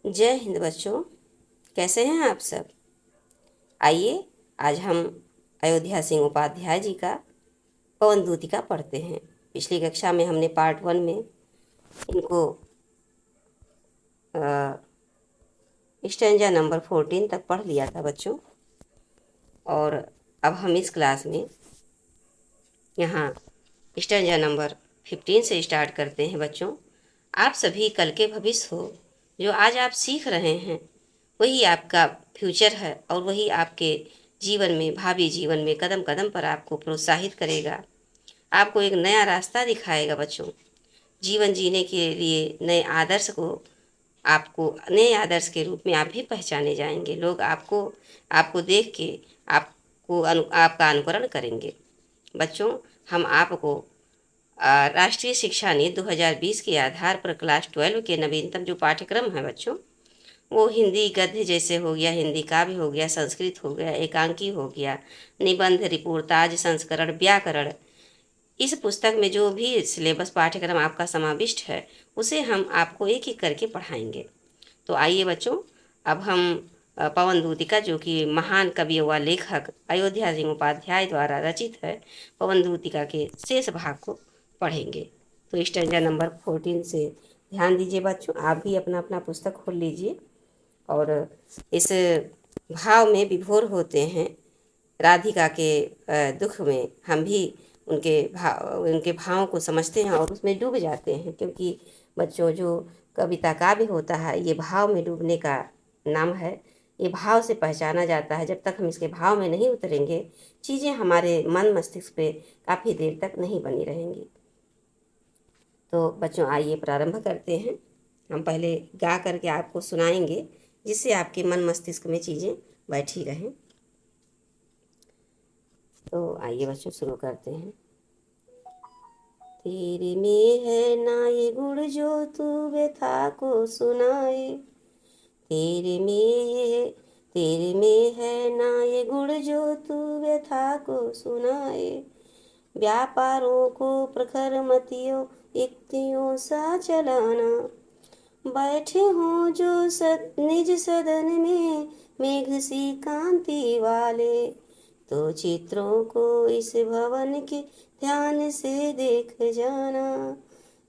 जय हिंद बच्चों। कैसे हैं आप सब। आइए आज हम अयोध्या सिंह उपाध्याय जी का पवन दूतिका पढ़ते हैं। पिछली कक्षा में हमने पार्ट 1 में इनको स्टैंजा नंबर 14 तक पढ़ लिया था बच्चों, और अब हम इस क्लास में यहाँ स्टैंजा नंबर 15 से स्टार्ट करते हैं बच्चों। आप सभी कल के भविष्य हो। जो आज आप सीख रहे हैं वही आपका फ्यूचर है, और वही आपके जीवन में, भावी जीवन में कदम कदम पर आपको प्रोत्साहित करेगा, आपको एक नया रास्ता दिखाएगा बच्चों। जीवन जीने के लिए नए आदर्श को, आपको नए आदर्श के रूप में आप भी पहचाने जाएंगे। लोग आपको आपको देख के आपका अनुकरण करेंगे। बच्चों, हम आपको राष्ट्रीय शिक्षा नीति 2020 के आधार पर क्लास 12 के नवीनतम जो पाठ्यक्रम है बच्चों, वो हिंदी गद्य जैसे हो गया, हिंदी काव्य हो गया, संस्कृत हो गया, एकांकी हो गया, निबंध, रिपोर्टाज, संस्करण, व्याकरण, इस पुस्तक में जो भी सिलेबस पाठ्यक्रम आपका समाविष्ट है उसे हम आपको एक एक करके पढ़ाएंगे। तो आइए बच्चों, अब हम पवन दूतिका, जो कि महान कवि व लेखक अयोध्या सिंह उपाध्याय द्वारा रचित है, पवन दूतिका के शेष भाग को पढ़ेंगे। तो स्टैंजा नंबर 14 से ध्यान दीजिए बच्चों। आप भी अपना अपना पुस्तक खोल लीजिए और इस भाव में विभोर होते हैं। राधिका के दुख में हम भी उनके भावों को समझते हैं और उसमें डूब जाते हैं, क्योंकि बच्चों, जो कविता काव्य होता है ये भाव में डूबने का नाम है। ये भाव से पहचाना जाता है। जब तक हम इसके भाव में नहीं उतरेंगे, चीज़ें हमारे मन मस्तिष्क पे काफ़ी देर तक नहीं बनी रहेंगी। तो बच्चों आइए प्रारंभ करते हैं। हम पहले गा करके आपको सुनाएंगे, जिससे आपके मन मस्तिष्क में चीज़ें बैठी रहें। तो आइए बच्चों शुरू करते हैं। तेरे में है ना ये गुण जो तू व्यथा को सुनाए, तेरे में है ना ये गुण जो तू व्यथा को सुनाए। व्यापारों को प्रखर मतियों युक्तियों सा चलाना, बैठे हों जो निज सदन में मेघ सी कांति वाले, तो चित्रों को इस भवन के ध्यान से देख जाना,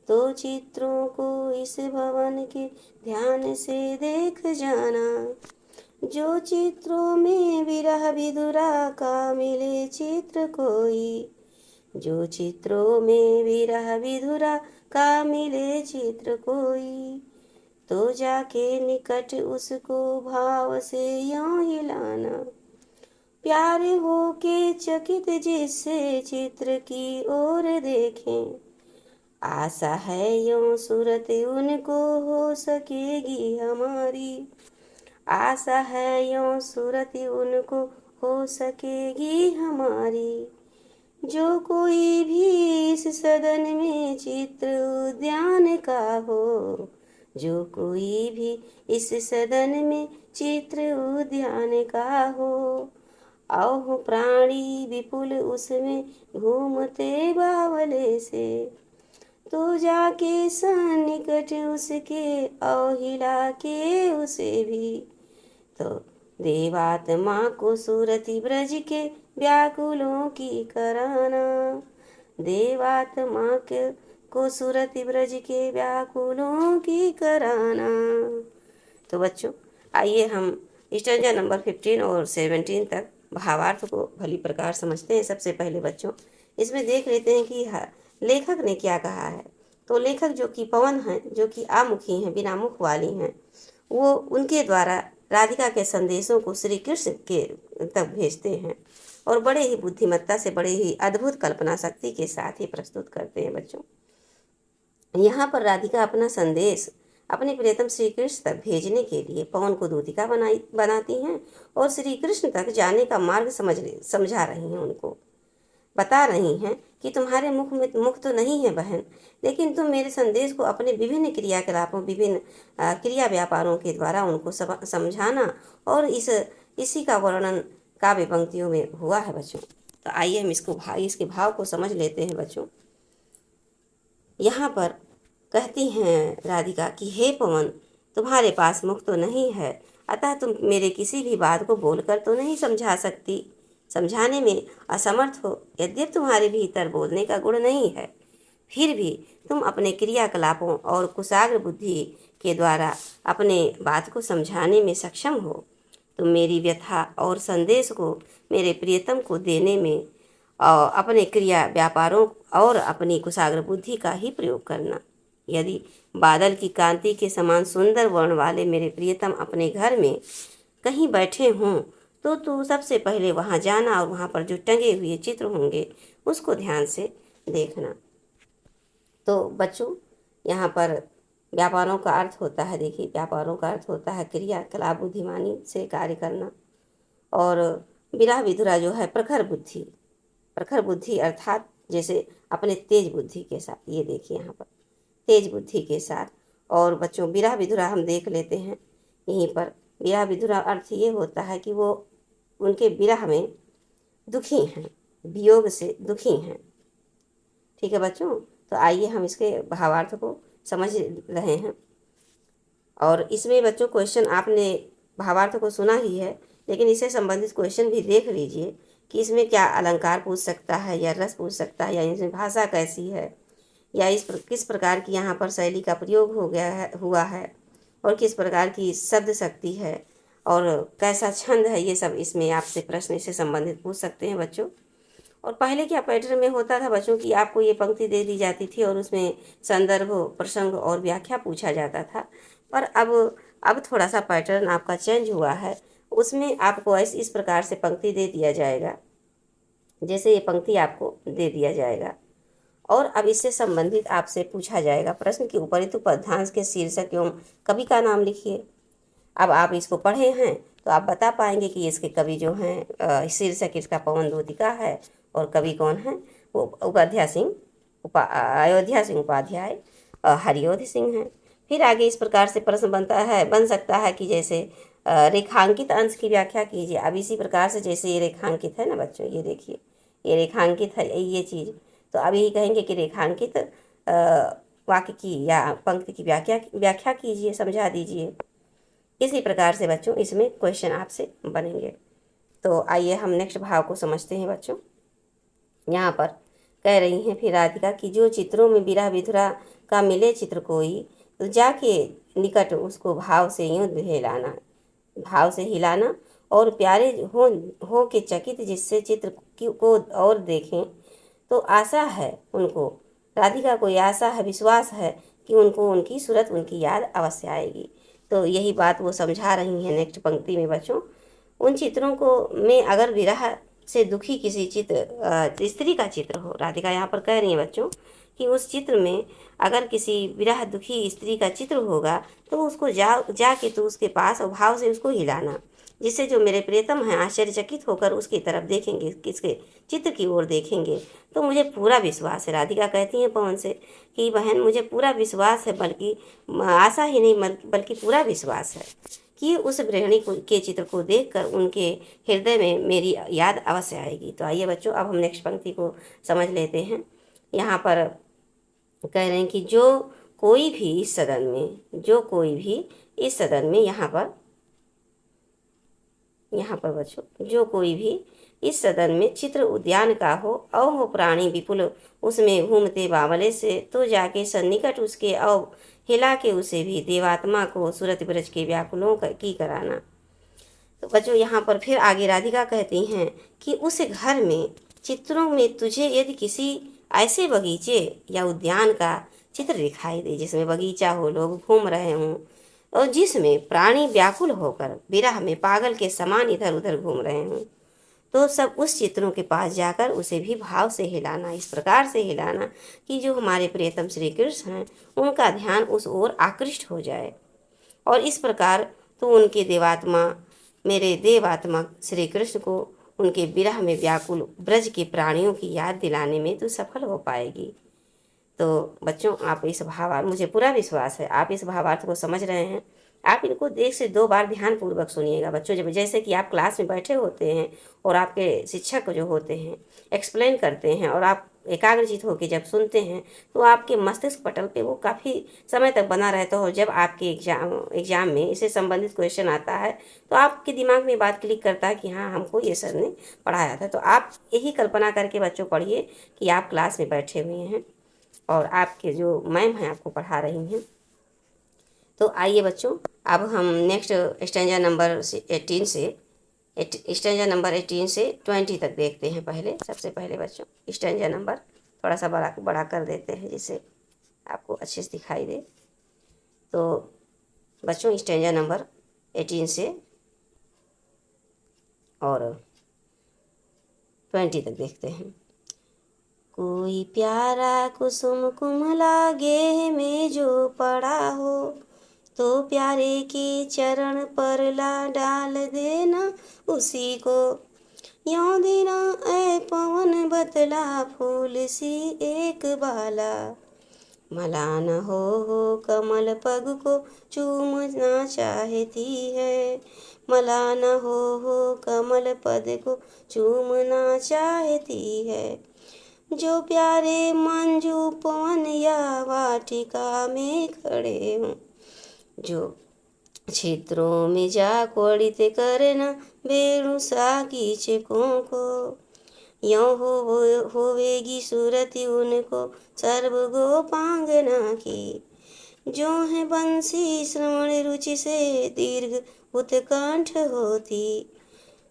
तो चित्रों को इस भवन के ध्यान से देख जाना। जो चित्रों में विरह विधुरा का मिले चित्र कोई, जो चित्रों में विरह विधुरा का मिले चित्र कोई, तो जाके निकट उसको भाव से यूं हिलाना। प्यारे हो के चकित जिससे चित्र की ओर देखें, आशा है यूं सूरत उनको हो सकेगी हमारी, आशा है यूं सूरत उनको हो सकेगी हमारी। जो कोई भी इस सदन में चित्र उद्यान का हो, जो कोई भी इस सदन में चित्र उद्यान का हो, औ प्राणी विपुल उसमें घूमते बावले से, तो जाके सन्निकट उसके औ हिला के उसे भी, तो देवात्मा को सूरति ब्रज के व्याकुलों की कराना, देवात्मा को सूरति ब्रज के व्याकुलों की कराना। तो बच्चों आइए हम स्टैंजा नंबर 15 और 17 तक भावार्थ को भली प्रकार समझते हैं। सबसे पहले बच्चों इसमें देख लेते हैं कि लेखक ने क्या कहा है। तो लेखक जो कि पवन हैं, जो कि आमुखी हैं, बिना मुख वाली हैं, वो उनके द्वारा राधिका के संदेशों को श्री कृष्ण के तक भेजते हैं और बड़े ही बुद्धिमत्ता से, बड़े ही अद्भुत कल्पना शक्ति के साथ ही प्रस्तुत करते हैं बच्चों। यहाँ पर राधिका अपना संदेश अपने प्रियतम श्री कृष्ण तक भेजने के लिए पवन को दूतिका बनाती हैं और श्री कृष्ण तक जाने का मार्ग समझा रही हैं। उनको बता रही हैं कि तुम्हारे मुख तो नहीं है बहन, लेकिन तुम मेरे संदेश को अपने विभिन्न क्रियाकलापों, विभिन्न क्रिया व्यापारों के द्वारा उनको समझाना, और इसी का वर्णन काव्य पंक्तियों में हुआ है बच्चों। तो आइए हम इसके भाव को समझ लेते हैं बच्चों। यहाँ पर कहती हैं राधिका कि हे पवन, तुम्हारे पास मुख तो नहीं है, अतः तुम मेरे किसी भी बात को बोलकर तो नहीं समझा सकती, समझाने में असमर्थ हो। यद्यपि तुम्हारे भीतर बोलने का गुण नहीं है, फिर भी तुम अपने क्रियाकलापों और कुशाग्र बुद्धि के द्वारा अपने बात को समझाने में सक्षम हो। तुम मेरी व्यथा और संदेश को मेरे प्रियतम को देने में अपने क्रिया व्यापारों और अपनी कुशाग्र बुद्धि का ही प्रयोग करना। यदि बादल की कांति के समान सुंदर वर्ण वाले मेरे प्रियतम अपने घर में कहीं बैठे हों, तो तू सबसे पहले वहां जाना और वहां पर जो टंगे हुए चित्र होंगे उसको ध्यान से देखना। तो बच्चों, यहाँ पर व्यापारों का अर्थ होता है, देखिए व्यापारों का अर्थ होता है क्रियाकलाप बुद्धिमानी से कार्य करना। और विरह विधुरा जो है प्रखर बुद्धि अर्थात जैसे अपने तेज बुद्धि के साथ, ये देखिए यहाँ पर तेज बुद्धि के साथ। और बच्चों, विरह विधुरा हम देख लेते हैं यहीं पर। विरह विधुरा अर्थ ये होता है कि वो उनके विरह में दुखी हैं, वियोग से दुखी हैं। ठीक है बच्चों, तो आइए हम इसके भावार्थ को समझ रहे हैं। और इसमें बच्चों क्वेश्चन आपने भावार्थ को सुना ही है, लेकिन इससे संबंधित क्वेश्चन भी देख लीजिए कि इसमें क्या अलंकार पूछ सकता है या रस पूछ सकता है, या इसमें भाषा कैसी है, या किस प्रकार की यहाँ पर शैली का प्रयोग हुआ है, और किस प्रकार की शब्द शक्ति है, और कैसा छंद है, ये सब इसमें आपसे प्रश्न से संबंधित पूछ सकते हैं बच्चों। और पहले क्या पैटर्न में होता था बच्चों कि आपको ये पंक्ति दे दी जाती थी और उसमें संदर्भ, प्रसंग और व्याख्या पूछा जाता था। पर अब थोड़ा सा पैटर्न आपका चेंज हुआ है। उसमें आपको इस प्रकार से पंक्ति दे दिया जाएगा, जैसे ये पंक्ति आपको दे दिया जाएगा। और अब इससे संबंधित आपसे पूछा जाएगा प्रश्न के उपरितु पद्यांश के शीर्षक एवं कवि का नाम लिखिए। अब आप इसको पढ़े हैं तो आप बता पाएंगे कि इसके कवि जो हैं, शीर्षक इसका पवन द्योतिका है और कवि कौन है, वो अयोध्या सिंह उपाध्याय हरिओध सिंह हैं। फिर आगे इस प्रकार से प्रश्न बन सकता है कि जैसे रेखांकित अंश की व्याख्या कीजिए। अब इसी प्रकार से जैसे ये रेखांकित है ना बच्चों, ये देखिए ये रेखांकित है ये चीज़, तो अब यही कहेंगे कि रेखांकित वाक्य की या पंक्ति की व्याख्या कीजिए, समझा दीजिए। इसी प्रकार से बच्चों इसमें क्वेश्चन आपसे बनेंगे। तो आइए हम नेक्स्ट भाव को समझते हैं बच्चों। यहाँ पर कह रही हैं फिर राधिका कि जो चित्रों में विरह विधुरा का मिले चित्र कोई, तो जाके निकट उसको भाव से यूँ भाव से हिलाना, और प्यारे हो के चकित जिससे चित्र को और देखें। तो आशा है उनको, राधिका को आशा है, विश्वास है कि उनको उनकी सूरत, उनकी याद अवश्य आएगी। तो यही बात वो समझा रही हैं नेक्स्ट पंक्ति में बच्चों। उन चित्रों को में अगर विरह से दुखी किसी स्त्री का चित्र हो, राधिका यहाँ पर कह रही है बच्चों कि उस चित्र में अगर किसी विरह दुखी स्त्री का चित्र होगा तो उसको जाके तो उसके पास और भाव से उसको हिलाना, जिससे जो मेरे प्रियतम हैं आश्चर्यचकित होकर उसकी तरफ देखेंगे, किसके चित्र की ओर देखेंगे। तो मुझे पूरा विश्वास है, राधिका कहती हैं पवन से कि बहन मुझे पूरा विश्वास है, बल्कि आशा ही नहीं बल्कि पूरा विश्वास है कि उस गृहिणी के चित्र को देखकर उनके हृदय में मेरी याद अवश्य आएगी। तो आइए बच्चों अब हम नेक्स्ट पंक्ति को समझ लेते हैं। यहाँ पर कह रहे हैं कि जो कोई भी इस सदन में यहाँ पर बच्चों जो कोई भी इस सदन में चित्र उद्यान का हो, हो प्राणी विपुल उसमें घूमते बावले से, तो जाके सन्निकट उसके हिला के उसे भी देवात्मा को सूरत ब्रज के व्याकुलों की कराना। तो बच्चों यहाँ पर फिर आगे राधिका कहती हैं कि उस घर में चित्रों में तुझे यदि किसी ऐसे बगीचे या उद्यान का चित्र दिखाई दे जिसमें बगीचा हो, लोग घूम रहे हों, और जिसमें प्राणी व्याकुल होकर विरह में पागल के समान इधर उधर घूम रहे हों, तो सब उस चित्रों के पास जाकर उसे भी भाव से हिलाना, इस प्रकार से हिलाना कि जो हमारे प्रियतम श्री कृष्ण हैं उनका ध्यान उस ओर आकृष्ट हो जाए। और इस प्रकार तो उनके मेरे देवात्मा श्री कृष्ण को उनके विरह में व्याकुल ब्रज के प्राणियों की याद दिलाने में तो सफल हो पाएगी। तो बच्चों आप इस भावार्थ, मुझे पूरा विश्वास है आप इस भावार्थ को समझ रहे हैं। आप इनको 1 से 2 बार ध्यानपूर्वक सुनिएगा बच्चों। जब जैसे कि आप क्लास में बैठे होते हैं और आपके शिक्षक जो होते हैं एक्सप्लेन करते हैं और आप एकाग्रचित होकर जब सुनते हैं तो आपके मस्तिष्क पटल पे वो काफ़ी समय तक बना रहता है। और जब आपके एग्जाम में इससे संबंधित क्वेश्चन आता है तो आपके दिमाग में बात क्लिक करता है कि हाँ, हमको ये सर ने पढ़ाया था। तो आप यही कल्पना करके बच्चों पढ़िए कि आप क्लास में बैठे हुए हैं और आपके जो मैम हैं आपको पढ़ा रही हैं। तो आइए बच्चों, अब हम नेक्स्ट स्टैंजा नंबर 18 से स्टैंजा नंबर 18 से 20 तक देखते हैं। सबसे पहले बच्चों स्टैंजा नंबर थोड़ा सा बड़ा कर देते हैं जिससे आपको अच्छे से दिखाई दे। तो बच्चों स्टैंजा नंबर 18 से और 20 तक देखते हैं। कोई प्यारा कुसुम कुमला गेह में जो पड़ा हो, तो प्यारे के चरण पर ला डाल देना उसी को। यों देना ऐ पवन बतला फूल सी एक बाला, मलान हो कमल पग को चूमना चाहती है। मलान हो कमल पद को चूमना चाहती है। जो प्यारे मंजू पवन या वाटिका में खड़े हों, जो क्षेत्रों में जा कोड़ित करना बेणु सा कीचकों को। यों होवेगी सूरत उनको सर्व गोपांगना की। जो है बंसी श्रवण रुचि से दीर्घ उत्कंठ होती,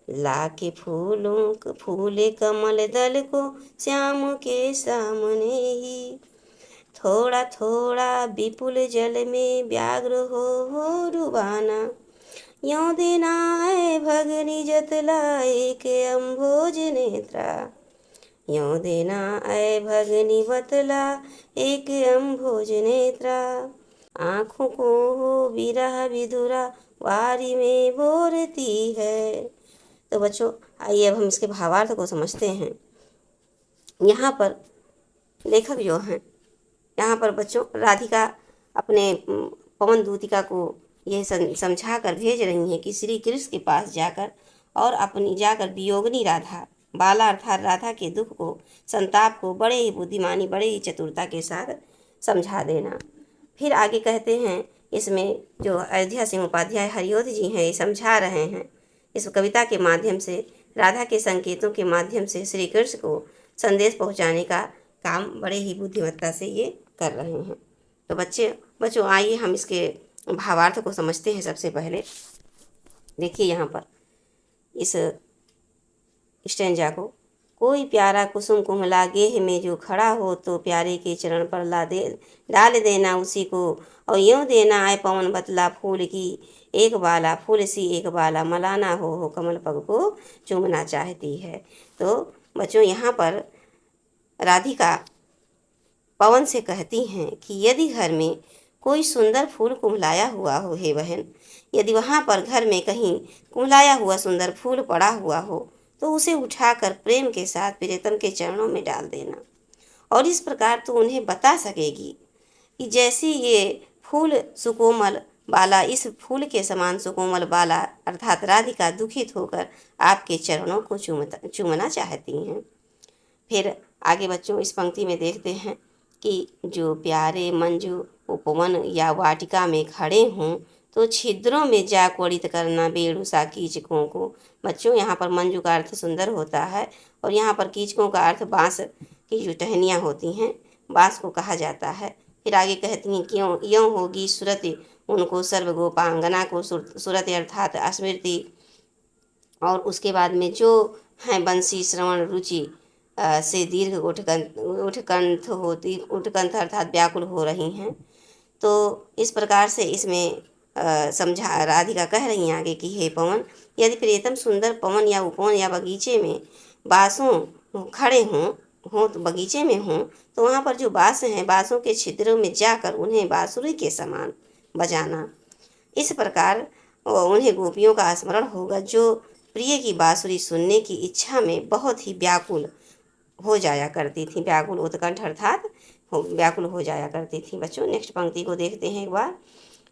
लाके फूले कमल दल को श्याम के सामने ही। थोड़ा थोड़ा विपुल जल में व्याघ्र हो डुबाना। यों देना है भगनी जतला एक अम्भोज नेत्रा। यों देना है भगनी बतला एक अम्भोज नेत्रा। आँखों को हो विरह विधुरा वारी में बोरती है। तो बच्चों आइए अब हम इसके भावार्थ को समझते हैं। यहाँ पर लेखक जो हैं, यहाँ पर बच्चों राधिका अपने पवन दूतिका को यह समझा कर भेज रही हैं कि श्री कृष्ण के पास जाकर और अपनी वियोगिनी राधा बाला अर्थात राधा के दुख को, संताप को बड़े ही बुद्धिमानी, बड़े ही चतुरता के साथ समझा देना। फिर आगे कहते हैं, इसमें जो अयोध्या सिंह उपाध्याय हरिओध जी हैं ये समझा रहे हैं। इस कविता के माध्यम से राधा के संकेतों के माध्यम से श्री कृष्ण को संदेश पहुँचाने का काम बड़े ही बुद्धिमत्ता से ये कर रहे हैं। तो बच्चों आइए हम इसके भावार्थ को समझते हैं। सबसे पहले देखिए यहाँ पर इस स्टैंजा को, कोई प्यारा कुसुम कुमला गेह में जो खड़ा हो, तो प्यारे के चरण पर डाल देना उसी को। और यूँ देना आए पवन बतला फूल की एक बाला, फूल सी एक बाला, मलाना हो कमल पग को चूमना चाहती है। तो बच्चों यहाँ पर राधिका पवन से कहती हैं कि यदि घर में कोई सुंदर फूल कुम्हलाया हुआ हो, हे बहन, यदि वहाँ पर घर में कहीं कुम्हलाया हुआ सुंदर फूल पड़ा हुआ हो तो उसे उठाकर प्रेम के साथ प्रियतम के चरणों में डाल देना। और इस प्रकार तो उन्हें बता सकेगी कि जैसी ये फूल सुकोमल बाला, इस फूल के समान सुकोमल बाला अर्थात राधिका दुखित होकर आपके चरणों को चूमना चाहती हैं। फिर आगे बच्चों इस पंक्ति में देखते हैं कि जो प्यारे मंजू उपवन या वाटिका में खड़े हों, तो छिद्रों में जा कोड़ित करना बेड़ुसा कीचकों को। बच्चों यहाँ पर मंजू का अर्थ सुंदर होता है और यहाँ पर कीचकों का अर्थ बाँस की जो टहनियाँ होती हैं, बाँस को कहा जाता है। फिर आगे कहती हैं क्यों यों होगी सूरत उनको सर्व गोपांगना को, सूरत अर्थात स्मृति। और उसके बाद में जो हैं बंसी श्रवण रुचि से दीर्घ उठकंठ अर्थात व्याकुल हो रही हैं। तो इस प्रकार से इसमें समझा राधिका कह रही हैं आगे कि हे पवन, यदि प्रियतम सुंदर पवन या उपवन या बगीचे में बाँसों खड़े हों तो बगीचे में हों, तो वहाँ पर जो बाँस हैं, बाँसों के छिद्रों में जाकर उन्हें बाँसुरी के समान बजाना। इस प्रकार उन्हें गोपियों का स्मरण होगा जो प्रिय की बाँसुरी सुनने की इच्छा में बहुत ही व्याकुल हो जाया करती थी। व्याकुल उत्कंठ अर्थात व्याकुल हो जाया करती थी। बच्चों नेक्स्ट पंक्ति को देखते हैं एक बार।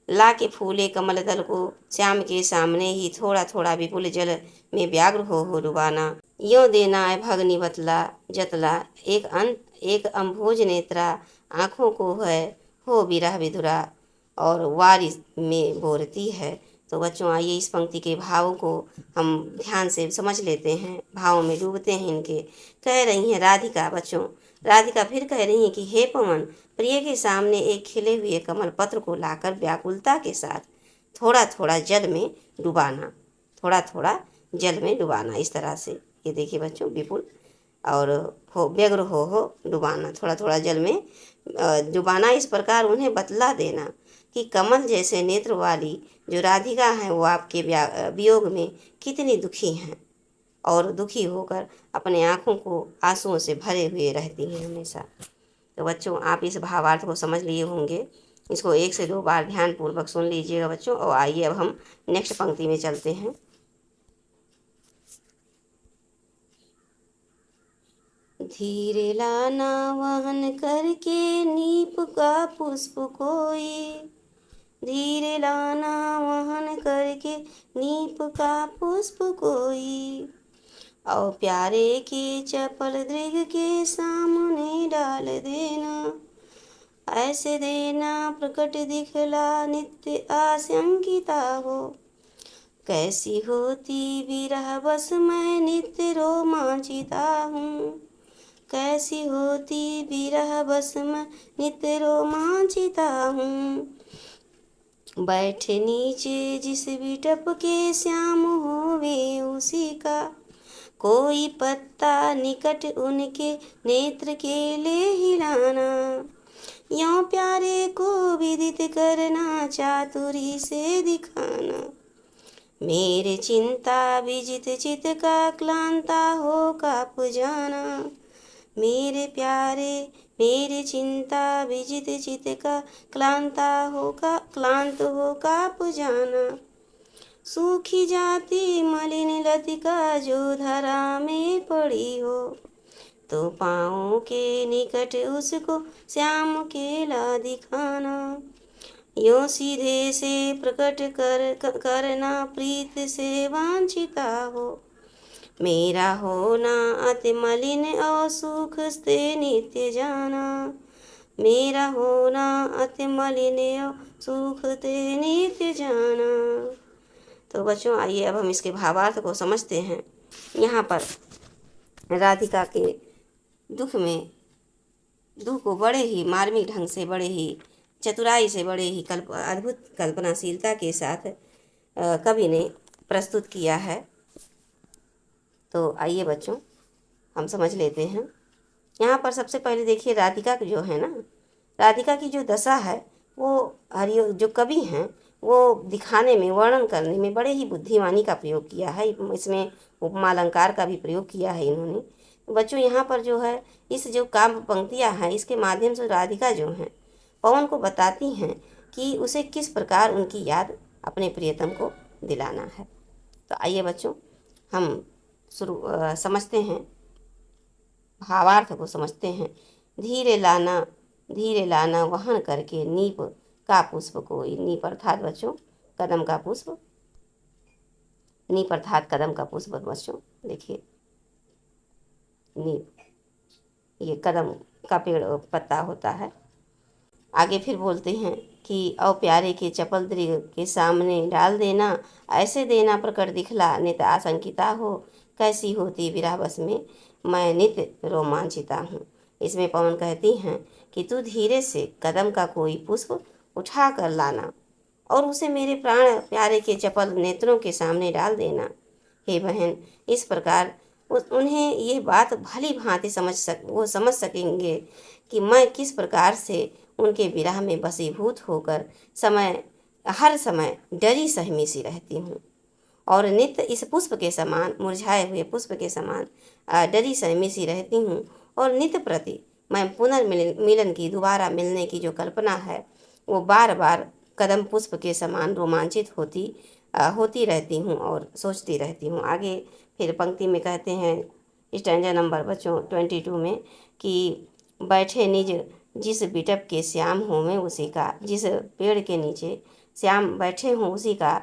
ला के फूले कमल दल को श्याम के सामने ही, थोड़ा थोड़ा विपुल जल में व्याग्र हो डुबाना। यो देना है भगनी बतला जतला, एक अम्भोज नेत्रा, आँखों को है हो विरह विधुरा, और वारिस में बोरती है। तो बच्चों आइए इस पंक्ति के भावों को हम ध्यान से समझ लेते हैं, भावों में डूबते हैं इनके। कह रही हैं राधिका, बच्चों राधिका फिर कह रही हैं कि हे पवन, प्रिय के सामने एक खिले हुए कमल पत्र को लाकर व्याकुलता के साथ थोड़ा थोड़ा जल में डुबाना, थोड़ा थोड़ा जल में डुबाना। इस तरह से ये देखिए बच्चों, विपुल और हो व्यग्र हो डुबाना, थोड़ा थोड़ा जल में डुबाना। इस प्रकार उन्हें बतला देना कि कमल जैसे नेत्र वाली जो राधिका हैं वो आपके वियोग में कितनी दुखी हैं, और दुखी होकर अपने आँखों को आंसुओं से भरे हुए रहती हैं हमेशा। तो बच्चों आप इस भावार्थ को समझ लिए होंगे, इसको 1 से 2 बार ध्यानपूर्वक सुन लीजिएगा बच्चों। और आइए अब हम नेक्स्ट पंक्ति में चलते हैं। धीरे लाना वहन करके नीप का पुष्प कोई, धीरे लाना वहन करके नीप का पुष्प कोई, और प्यारे के चपल दृग के सामने डाल देना, ऐसे देना प्रकट दिखला नित्य आशंकिता हो, कैसी होती विरह बस मैं नित्य रोमांचिता हूँ, कैसी होती विरह बस मैं नित्य रोमांचिता हूँ, बैठे नीचे जिस बिटप के श्याम होवे उसी का, कोई पत्ता निकट उनके नेत्र के ले हिलाना, यों प्यारे को विदित करना चातुरी से दिखाना, मेरे चिंता विजित चित का क्लांता हो काप जाना, मेरे प्यारे मेरे चिंता विजित चित का क्लांत हो काप जाना, सूखी जाती मलिन लतिका जो धरा में पड़ी हो, तो पाँवों के निकट उसको श्याम के ला दिखाना, यो सीधे से प्रकट करना प्रीत से वांछिता हो, मेरा होना अति मलिन और सुख से नित्य जाना, मेरा होना अति मलिन और सुख से नित्य जाना। तो बच्चों आइए अब हम इसके भावार्थ को समझते हैं। यहाँ पर राधिका के दुख को बड़े ही मार्मिक ढंग से, बड़े ही चतुराई से, बड़े ही अद्भुत कल्पनाशीलता के साथ कवि ने प्रस्तुत किया है। तो आइए बच्चों हम समझ लेते हैं। यहाँ पर सबसे पहले देखिए राधिका जो है ना, राधिका की जो दशा है वो हरियो जो कवि हैं वो दिखाने में, वर्णन करने में बड़े ही बुद्धिमानी का प्रयोग किया है। इसमें उपमा अलंकार का भी प्रयोग किया है इन्होंने। तो बच्चों यहाँ पर जो है इस जो काव्य पंक्तियाँ हैं इसके माध्यम से राधिका जो हैं पवन को बताती हैं कि उसे किस प्रकार उनकी याद अपने प्रियतम को दिलाना है। तो आइए बच्चों हम समझते हैं, भावार्थ को समझते हैं। धीरे लाना वहन करके नीप का पुष्प कोई, नीप अर्थात बच्चों कदम का पुष्प, नीप अर्थात कदम का पुष्प बच्चों देखिए, नीप ये कदम का पेड़ पत्ता होता है। आगे फिर बोलते हैं कि औ प्यारे के चपल दृग के सामने डाल देना, ऐसे देना प्रकट दिखला नित आशंकिता हो, कैसी होती विरह बस में मैं नित्य रोमांचिता हूँ। इसमें पवन कहती हैं कि तू धीरे से कदम का कोई पुष्प उठा कर लाना और उसे मेरे प्राण प्यारे के चपल नेत्रों के सामने डाल देना। हे बहन, इस प्रकार उन्हें ये बात भली भांति समझ सकेंगे कि मैं किस प्रकार से उनके विरह में वशीभूत होकर हर समय डरी सहमी सी रहती हूँ, और नित्य इस पुष्प के समान, मुरझाए हुए पुष्प के समान डरी सहमी सी रहती हूँ, और नित्य प्रति मैं पुनर्मिलन की, दोबारा मिलने की जो कल्पना है वो बार बार कदम पुष्प के समान रोमांचित होती रहती हूँ और सोचती रहती हूँ। आगे फिर पंक्ति में कहते हैं स्टैंजा नंबर बच्चों 22 में कि बैठे निज जिस बिटप के श्याम हों में उसी का, जिस पेड़ के नीचे श्याम बैठे हों उसी का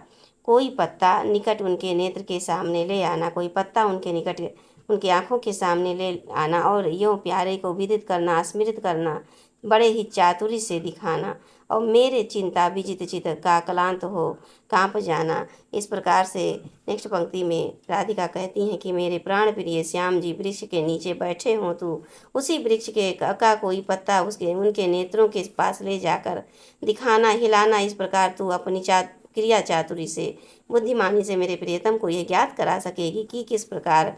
कोई पत्ता निकट उनके नेत्र के सामने ले आना, कोई पत्ता उनके निकट उनकी आंखों के सामने ले आना और यों प्यारे को विदित करना, स्मृत करना, बड़े ही चातुरी से दिखाना और मेरे चिंता विजित चित का क्लांत हो कांप जाना। इस प्रकार से नेक्स्ट पंक्ति में राधिका कहती हैं कि मेरे प्राण प्रिय श्याम जी वृक्ष के नीचे बैठे हों तू उसी वृक्ष के का कोई पत्ता उसके उनके नेत्रों के पास ले जाकर दिखाना, हिलाना। इस प्रकार तू अपनी क्रिया चातुरी से, बुद्धिमानी से मेरे प्रियतम को यह ज्ञात करा सकेगी कि किस प्रकार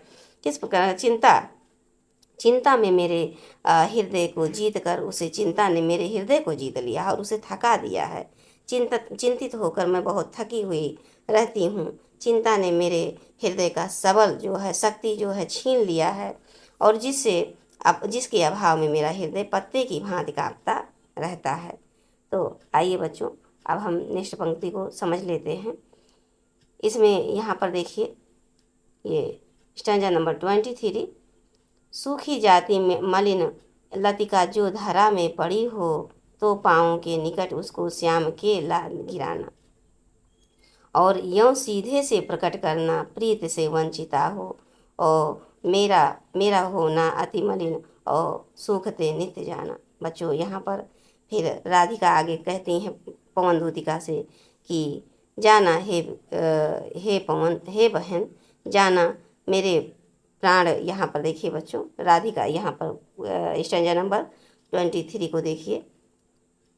चिंता में मेरे हृदय को जीत कर उसे चिंता ने मेरे हृदय को जीत लिया और उसे थका दिया है। चिंतित होकर मैं बहुत थकी हुई रहती हूँ। चिंता ने मेरे हृदय का सबल जो है शक्ति जो है छीन लिया है और जिसके अभाव में मेरा हृदय पत्ते की भांति कांपता रहता है। तो आइए बच्चों, अब हम नेक्स्ट पंक्ति को समझ लेते हैं। इसमें यहाँ पर देखिए, ये स्टैंजा नंबर 23, सूखी जाति में मलिन लतिका जो धरा में पड़ी हो तो पाँव के निकट उसको श्याम के ला गिराना और यों सीधे से प्रकट करना प्रीत से वंचिता हो और मेरा होना अति मलिन और सूखते नित्य जाना। बच्चों यहाँ पर फिर राधिका आगे कहती हैं पवन दूतिका से कि जाना हे पवन, हे बहन जाना मेरे प्राण। यहाँ पर देखिए बच्चों, राधिका यहाँ पर स्टैंजा नंबर 23 को देखिए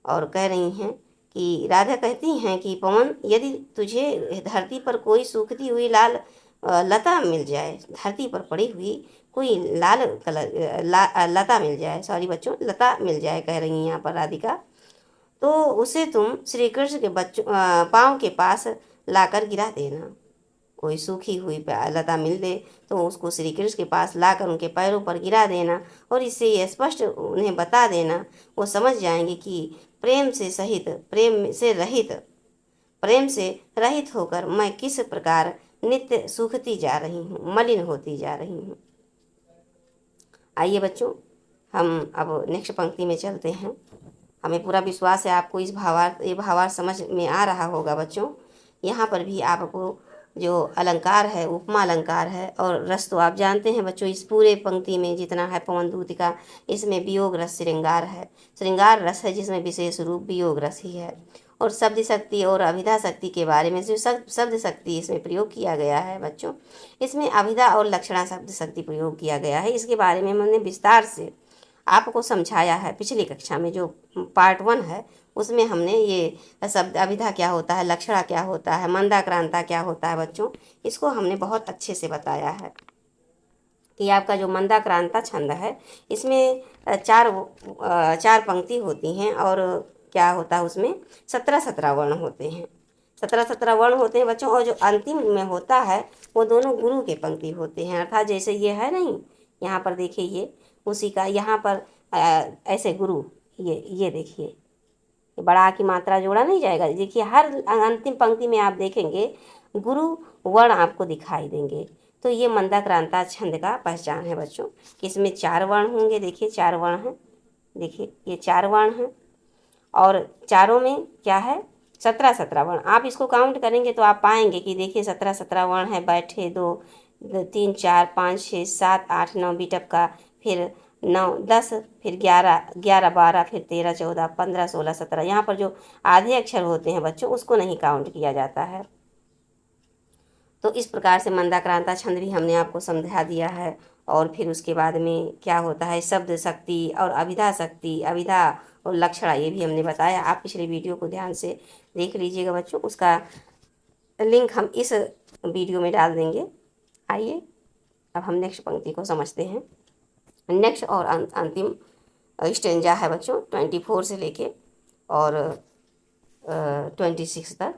और कह रही हैं कि राधा कहती हैं कि पवन, यदि तुझे धरती पर कोई सूखती हुई लाल लता मिल जाए, धरती पर पड़ी हुई कोई लाल लता मिल जाए, सॉरी बच्चों, लता मिल जाए कह रही हैं यहाँ पर राधिका, तो उसे तुम श्री कृष्ण के पाँव के पास लाकर गिरा देना। कोई सूखी हुई लता मिल दे तो उसको श्री कृष्ण के पास लाकर उनके पैरों पर गिरा देना और इससे यह स्पष्ट उन्हें बता देना, वो समझ जाएंगे कि प्रेम से रहित होकर मैं किस प्रकार नित्य सूखती जा रही हूँ, मलिन होती जा रही हूँ। आइए बच्चों, हम अब नेक्स्ट पंक्ति में चलते हैं। हमें पूरा विश्वास है आपको ये भावार्थ समझ में आ रहा होगा बच्चों। यहाँ पर भी आपको जो अलंकार है, उपमा अलंकार है और रस तो आप जानते हैं बच्चों, इस पूरे पंक्ति में जितना है पवन दूतिका, इसमें वियोग रस श्रृंगार है, श्रृंगार रस है जिसमें विशेष रूप वियोग रस ही है। और शब्द शक्ति और अभिधा शक्ति के बारे में जो शब्द शक्ति इसमें प्रयोग किया गया है बच्चों, इसमें अभिधा और लक्षणा शब्द शक्ति प्रयोग किया गया है। इसके बारे में हमने विस्तार से आपको समझाया है पिछली कक्षा में, जो पार्ट 1 है उसमें हमने ये शब्द अभिधा क्या होता है, लक्षणा क्या होता है, मंदाक्रांता क्या होता है बच्चों, इसको हमने बहुत अच्छे से बताया है कि आपका जो मंदाक्रांता छंद है इसमें चार पंक्ति होती हैं और क्या होता है उसमें 17 वर्ण होते हैं, 17 वर्ण होते हैं बच्चों। और जो अंतिम में होता है वो दोनों गुरु के पंक्ति होते हैं, अर्थात जैसे ये है नहीं, यहाँ पर देखिए ये उसी का यहाँ पर ऐसे गुरु, ये देखिए बड़ा की मात्रा जोड़ा नहीं जाएगा। देखिए हर अंतिम पंक्ति में आप देखेंगे गुरु वर्ण आपको दिखाई देंगे। तो ये मंदाक्रांता छंद का पहचान है बच्चों कि इसमें 4 वर्ण होंगे। देखिए 4 वर्ण हैं, देखिए ये 4 वर्ण हैं और चारों में क्या है 17 वर्ण। आप इसको काउंट करेंगे तो आप पाएंगे कि देखिए 17 वर्ण है, बैठे 2 3 4 5 6 7 8 9 बीटअप का, फिर 9 10, फिर 11 12, फिर 13 14 15 16 17। यहाँ पर जो आधे अक्षर होते हैं बच्चों उसको नहीं काउंट किया जाता है। तो इस प्रकार से मंदाक्रांता छंद भी हमने आपको समझा दिया है। और फिर उसके बाद में क्या होता है शब्द शक्ति और अभिधा शक्ति, अभिधा और लक्षणा, ये भी हमने बताया। आप पिछले वीडियो को ध्यान से देख लीजिएगा बच्चों, उसका लिंक हम इस वीडियो में डाल देंगे। आइए अब हम नेक्स्ट पंक्ति को समझते हैं। नेक्स्ट और अंतिम स्टेंजा है बच्चों 24 से लेके और 26 तक।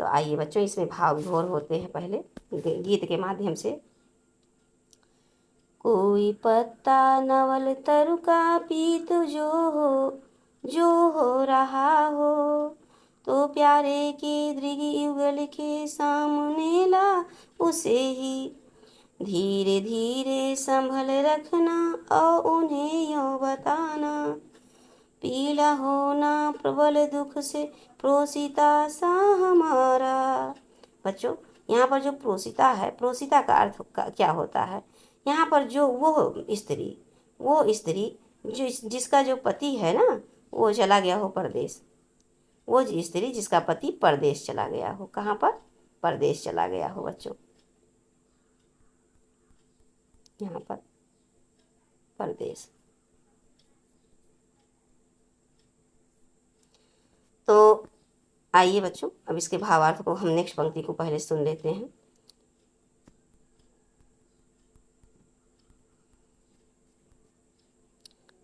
तो आइए बच्चों, इसमें भाव विभोर होते हैं पहले गीत के माध्यम से। कोई पत्ता नवल तरु का पीत जो हो रहा हो तो प्यारे के दृग युगल के सामने ला उसे ही धीरे धीरे संभल रखना और उन्हें यूँ बताना, पीला होना प्रबल दुख से प्रोसिता सा हमारा। बच्चों, यहाँ पर जो प्रोसिता है, प्रोसिता का अर्थ क्या होता है? यहाँ पर जो वो स्त्री जिसका जो पति है ना, वो चला गया हो परदेश, वो स्त्री जिसका पति परदेश चला गया हो। कहाँ पर? परदेश चला गया हो बच्चों, यहाँ पर परदेश। तो आइए बच्चों, अब इसके भावार्थ को हम नेक्स्ट पंक्ति को पहले सुन लेते हैं।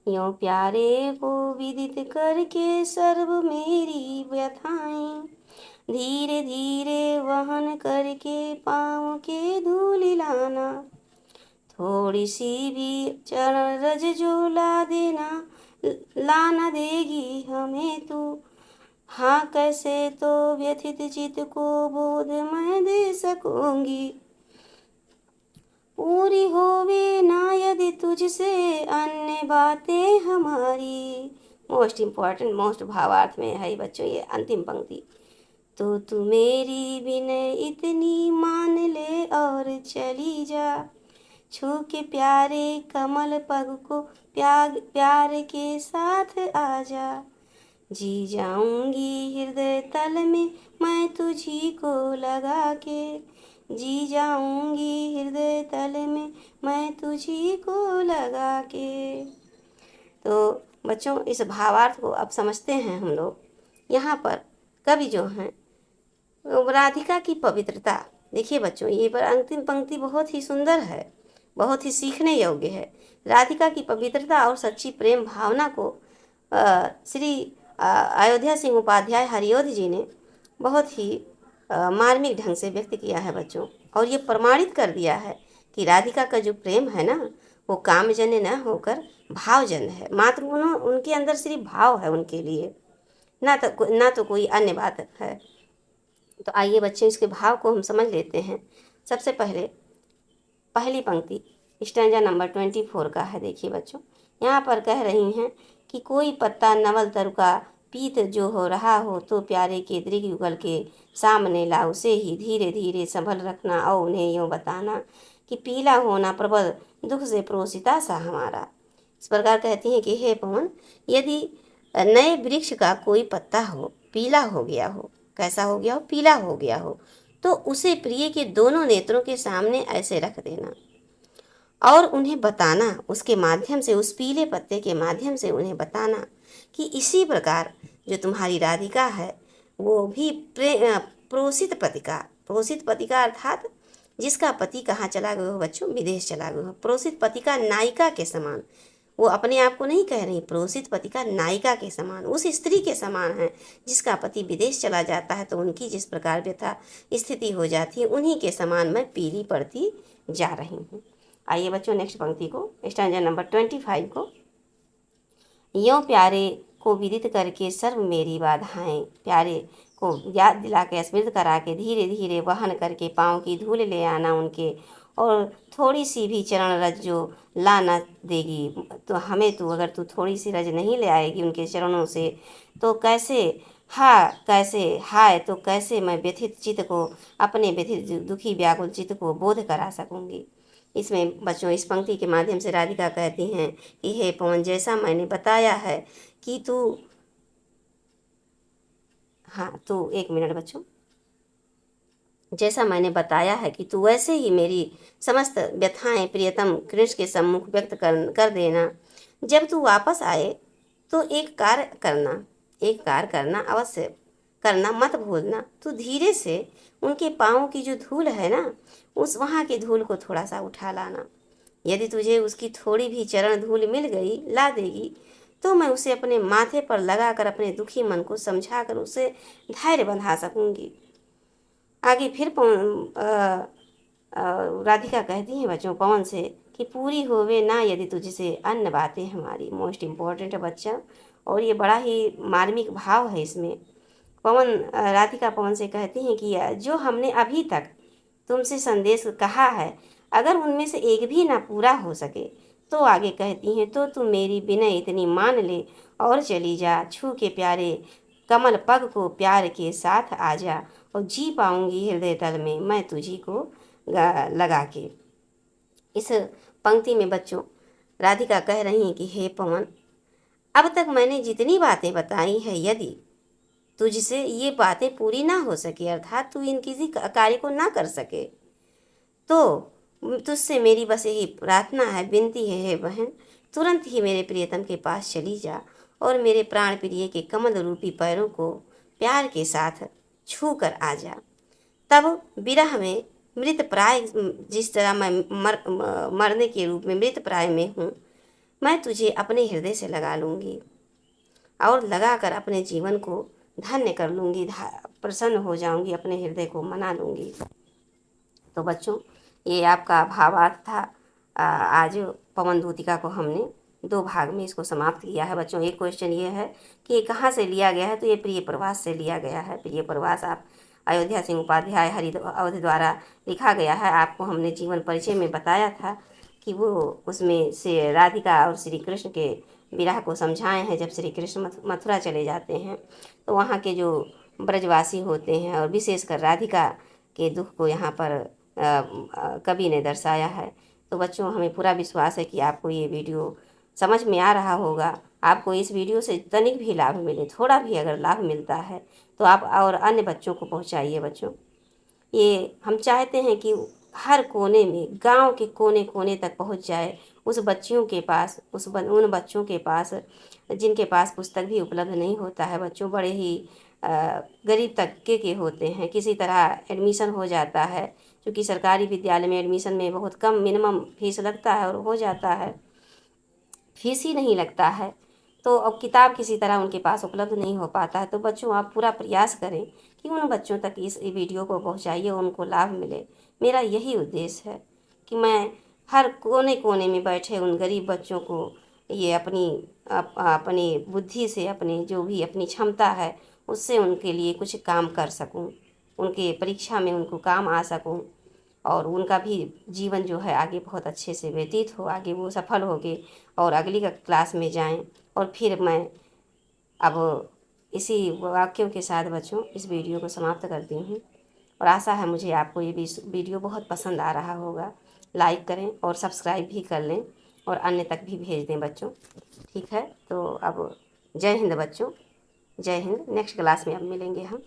यों प्यारे को विदित करके सर्व मेरी व्यथाएं, धीरे धीरे वहन करके पाँव के धूल लाना। थोड़ी सी भी चरण रज जो ला देना, लाना देगी हमें तू। हाँ कैसे तो व्यथित चित्त को बोध मैं दे सकूंगी। पूरी होवे ना यदि तुझसे अन्य बातें हमारी। मोस्ट इम्पॉर्टेंट, मोस्ट भावार्थ में है बच्चों ये अंतिम पंक्ति। तो तू मेरी विनय इतनी मान ले और चली जा, छू के प्यारे कमल पग को प्यार के साथ आजा। जी जाऊंगी हृदय तल में मैं तुझी को लगा के, जी जाऊंगी हृदय तल में मैं तुझी को लगा के। तो बच्चों, इस भावार्थ को अब समझते हैं हम लोग। यहाँ पर कवि जो हैं, राधिका की पवित्रता, देखिए बच्चों, ये पर अंतिम पंक्ति बहुत ही सुंदर है, बहुत ही सीखने योग्य है। राधिका की पवित्रता और सच्ची प्रेम भावना को श्री अयोध्या सिंह उपाध्याय हरिओध जी ने बहुत ही मार्मिक ढंग से व्यक्त किया है बच्चों, और ये प्रमाणित कर दिया है कि राधिका का जो प्रेम है ना, वो कामजन्य न होकर भावजन्य है। मात्र उनके अंदर सिर्फ भाव है उनके लिए, ना तो कोई अन्य बात है। तो आइए बच्चे, इसके भाव को हम समझ लेते हैं। सबसे पहले पहली पंक्ति स्टैंजा नंबर 24 का है। देखिए बच्चों, यहाँ पर कह रही हैं कि कोई पत्ता नवल तरु का पीत जो हो रहा हो, तो प्यारे के दृग युगल के सामने ला उसे ही धीरे धीरे संभल रखना, और उन्हें यूँ बताना कि पीला होना प्रबल दुख से प्रोसिता सा हमारा। इस प्रकार कहती हैं कि हे पवन, यदि नए वृक्ष का कोई पत्ता हो, पीला हो गया हो, कैसा हो गया हो? पीला हो गया हो, तो उसे प्रिय के दोनों नेत्रों के सामने ऐसे रख देना और उन्हें बताना, उसके माध्यम से, उस पीले पत्ते के माध्यम से उन्हें बताना कि इसी प्रकार जो तुम्हारी राधिका है, वो भी प्रोसित पतिका अर्थात जिसका पति कहाँ चला गया हो बच्चों? विदेश चला गया हो। प्रोसित पतिका नायिका के समान, वो अपने आप को नहीं कह रही, प्रोसित पतिका नायिका के समान, उस स्त्री के समान है जिसका पति विदेश चला जाता है तो उनकी जिस प्रकार व्यथा स्थिति हो जाती है, उन्हीं के समान मैं पीली पड़ती जा रही हूँ। आइए बच्चों, नेक्स्ट पंक्ति को, स्टैंजा नंबर 25 को। यों प्यारे को विदित करके सर्व मेरी बाधाएं, प्यारे को याद दिला के, स्मृत करा के, धीरे धीरे वहन करके पाँव की धूल ले आना उनके, और थोड़ी सी भी चरण रज जो ला न देगी, तो हमें तू, अगर तू थोड़ी सी रज नहीं ले आएगी उनके चरणों से, तो कैसे हाय तो कैसे मैं व्यथित चित्त को, अपने व्यथित दुखी व्याकुल चित्त को बोध करा सकूंगी। इसमें बच्चों, इस पंक्ति के माध्यम से राधिका कहती हैं कि हे पवन, जैसा मैंने बताया है कि तू, हाँ तो एक मिनट बच्चों, जैसा मैंने बताया है कि तू वैसे ही मेरी समस्त व्यथाएं प्रियतम कृष्ण के सम्मुख व्यक्त कर देना। जब तू वापस आए तो एक कार्य करना अवश्य करना, मत भूलना। तू धीरे से उनके पाँव की जो धूल है ना, उस वहाँ की धूल को थोड़ा सा उठा लाना। यदि तुझे उसकी थोड़ी भी चरण धूल मिल गई, ला देगी, तो मैं उसे अपने माथे पर लगाकर अपने दुखी मन को समझाकर उसे धैर्य बंधा सकूंगी। आगे फिर राधिका कहती हैं बच्चों पवन से कि पूरी होवे ना यदि तुझसे अन्य बातें हमारी। मोस्ट इम्पॉर्टेंट है बच्चा, और ये बड़ा ही मार्मिक भाव है इसमें। राधिका पवन से कहती हैं कि जो हमने अभी तक तुमसे संदेश कहा है, अगर उनमें से एक भी ना पूरा हो सके तो आगे कहती हैं, तो तू मेरी विनय इतनी मान ले और चली जा, छू के प्यारे कमल पग को प्यार के साथ आ जा, और जी पाऊंगी हृदय तल में मैं तुझी को लगा के। इस पंक्ति में बच्चों राधिका कह रही हैं कि हे पवन, अब तक मैंने जितनी बातें बताई है, यदि तुझसे ये बातें पूरी ना हो सके, अर्थात तू इन किसी कार्य को ना कर सके, तो तुझसे मेरी बस यही प्रार्थना है, विनती है, हे बहन, तुरंत ही मेरे प्रियतम के पास चली जा और मेरे प्राण प्रिय के कमल रूपी पैरों को प्यार के साथ छू कर आ जा। तब विरह में मृत प्राय, जिस तरह मैं मरने के रूप में मृत प्राय में हूँ, मैं तुझे अपने हृदय से लगा लूँगी और लगा कर अपने जीवन को धन्य कर लूँगी, प्रसन्न हो जाऊँगी, अपने हृदय को मना लूँगी। तो बच्चों ये आपका भावार्थ था। आज पवन दूतिका को हमने 2 भाग में इसको समाप्त किया है। बच्चों एक क्वेश्चन ये है कि कहाँ से लिया गया है, तो ये प्रिय प्रवास से लिया गया है। प्रिय प्रवास आप अयोध्या सिंह उपाध्याय हरि अवध द्वारा लिखा गया है। आपको हमने जीवन परिचय में बताया था कि वो उसमें से राधिका और श्री कृष्ण के विरह को समझाए हैं। जब श्री कृष्ण मथुरा चले जाते हैं तो वहाँ के जो ब्रजवासी होते हैं और विशेषकर राधिका के दुख को यहाँ पर कवि ने दर्शाया है। तो बच्चों हमें पूरा विश्वास है कि आपको ये वीडियो समझ में आ रहा होगा। आपको इस वीडियो से तनिक भी लाभ मिले, थोड़ा भी अगर लाभ मिलता है तो आप और अन्य बच्चों को पहुंचाइए। बच्चों ये हम चाहते हैं कि हर कोने में, गांव के कोने कोने तक पहुंच जाए उस बच्चियों के पास, उन बच्चों के पास जिनके पास पुस्तक भी उपलब्ध नहीं होता है। बच्चों बड़े ही गरीब तबके के होते हैं, किसी तरह एडमिशन हो जाता है, क्योंकि सरकारी विद्यालय में एडमिशन में बहुत कम मिनिमम फीस लगता है और हो जाता है, फीस ही नहीं लगता है, तो अब किताब किसी तरह उनके पास उपलब्ध नहीं हो पाता है। तो बच्चों आप पूरा प्रयास करें कि उन बच्चों तक इस वीडियो को पहुंचाइए, उनको लाभ मिले। मेरा यही उद्देश्य है कि मैं हर कोने कोने में बैठे उन गरीब बच्चों को ये अपनी बुद्धि से, अपनी जो भी अपनी क्षमता है उससे उनके लिए कुछ काम कर सकूं, उनके परीक्षा में उनको काम आ सकूं और उनका भी जीवन जो है आगे बहुत अच्छे से व्यतीत हो, आगे वो सफल हो गए और अगली क्लास में जाएं। और फिर मैं अब इसी वाक्यों के साथ बच्चों इस वीडियो को समाप्त करती हूँ और आशा है मुझे आपको ये वीडियो बहुत पसंद आ रहा होगा। लाइक करें और सब्सक्राइब भी कर लें और अन्य तक भी भेज दें बच्चों। ठीक है, तो अब जय हिंद बच्चों, जय हिंद। नेक्स्ट क्लास में अब मिलेंगे हम।